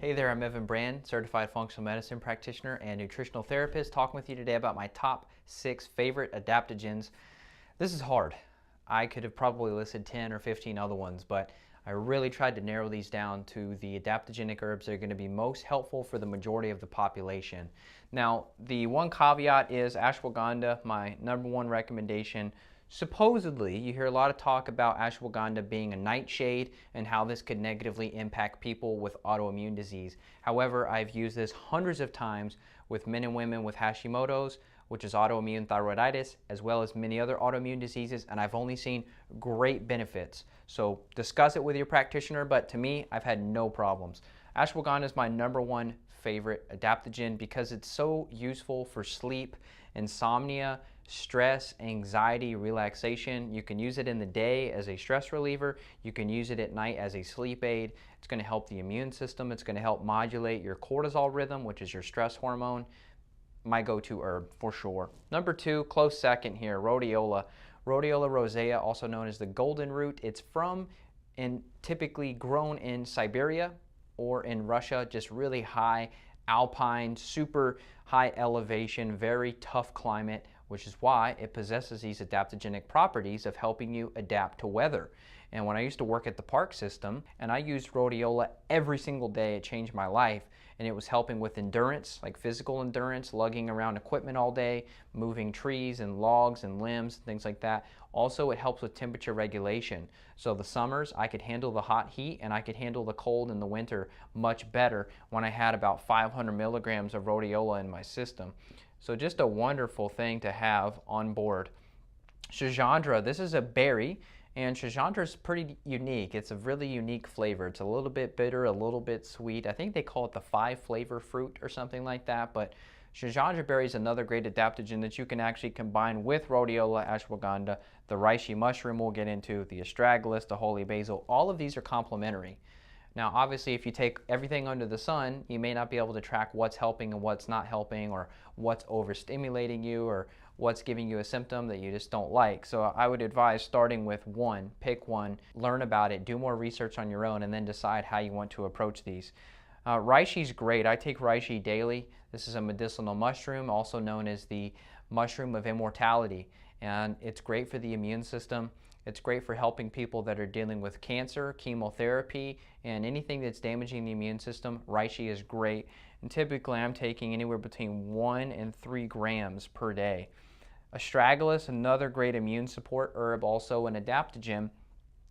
Hey there, I'm Evan Brand, certified functional medicine practitioner and nutritional therapist, talking with you today about my top 6 favorite adaptogens. This is hard. I could have probably listed 10 or 15 other ones, but I really tried to narrow these down to the adaptogenic herbs that are going to be most helpful for the majority of the population. Now, the one caveat is ashwagandha, my #1 recommendation. Supposedly, you hear a lot of talk about ashwagandha being a nightshade and how this could negatively impact people with autoimmune disease. However, I've used this hundreds of times with men and women with Hashimoto's, which is autoimmune thyroiditis, as well as many other autoimmune diseases, and I've only seen great benefits. So discuss it with your practitioner, but to me, I've had no problems. Ashwagandha is my #1 favorite adaptogen because it's so useful for sleep, insomnia, stress, anxiety, relaxation. You can use it in the day as a stress reliever. You can use it at night as a sleep aid. It's going to help the immune system. It's going to help modulate your cortisol rhythm, which is your stress hormone. My go-to herb for sure. #2, close second here, Rhodiola. Rhodiola rosea, also known as the golden root. It's from and typically grown in Siberia or in Russia, just really high alpine, super high elevation, very tough climate, which is why it possesses these adaptogenic properties of helping you adapt to weather. And when I used to work at the park system, and I used rhodiola every single day, it changed my life. And it was helping with endurance, like physical endurance, lugging around equipment all day, moving trees and logs and limbs, things like that. Also, it helps with temperature regulation. So the summers, I could handle the hot heat and I could handle the cold in the winter much better when I had about 500 milligrams of rhodiola in my system. So just a wonderful thing to have on board. Schisandra, this is a berry, and Schisandra is pretty unique. It's a really unique flavor. It's a little bit bitter, a little bit sweet. I think they call it the 5-flavor fruit or something like that, but Schisandra berry is another great adaptogen that you can actually combine with rhodiola, ashwagandha, the reishi mushroom we'll get into, the astragalus, the holy basil. All of these are complementary. Now, obviously, if you take everything under the sun, you may not be able to track what's helping and what's not helping, or what's overstimulating you, or what's giving you a symptom that you just don't like. So I would advise starting with one, pick one, learn about it, do more research on your own, and then decide how you want to approach these. Reishi is great. I take reishi daily. This is a medicinal mushroom, also known as the mushroom of immortality, and it's great for the immune system. It's great for helping people that are dealing with cancer, chemotherapy, and anything that's damaging the immune system. Reishi is great, and typically I'm taking anywhere between 1 and 3 grams per day. Astragalus, another great immune support herb, also an adaptogen,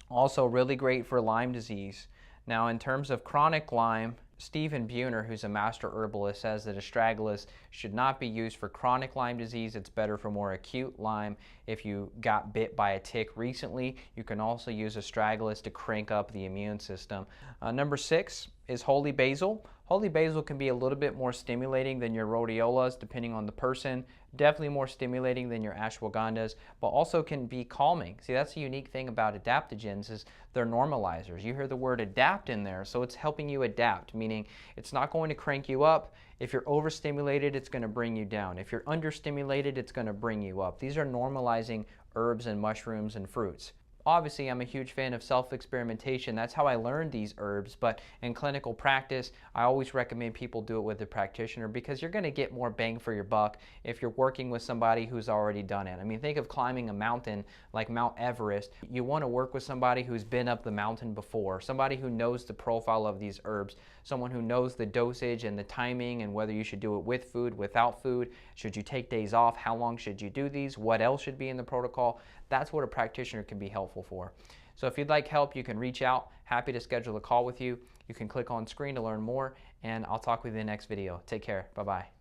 also really great for Lyme disease. Now, in terms of chronic Lyme, Stephen Buhner, who's a master herbalist, says that astragalus should not be used for chronic Lyme disease. It's better for more acute Lyme. If you got bit by a tick recently, you can also use astragalus to crank up the immune system. #6 is holy basil. Holy basil can be a little bit more stimulating than your rhodiolas, depending on the person. Definitely more stimulating than your ashwagandhas, but also can be calming. See, that's the unique thing about adaptogens is they're normalizers. You hear the word adapt in there, so it's helping you adapt, meaning it's not going to crank you up. If you're overstimulated, it's going to bring you down. If you're understimulated, it's going to bring you up. These are normalizing herbs and mushrooms and fruits. Obviously, I'm a huge fan of self-experimentation. That's how I learned these herbs, but in clinical practice, I always recommend people do it with a practitioner because you're going to get more bang for your buck if you're working with somebody who's already done it. I mean, think of climbing a mountain like Mount Everest. You want to work with somebody who's been up the mountain before, somebody who knows the profile of these herbs, someone who knows the dosage and the timing and whether you should do it with food, without food, should you take days off, how long should you do these, what else should be in the protocol. That's what a practitioner can be helpful for. So if you'd like help, you can reach out. Happy to schedule a call with you. You can click on screen to learn more, and I'll talk with you in the next video. Take care. Bye-bye.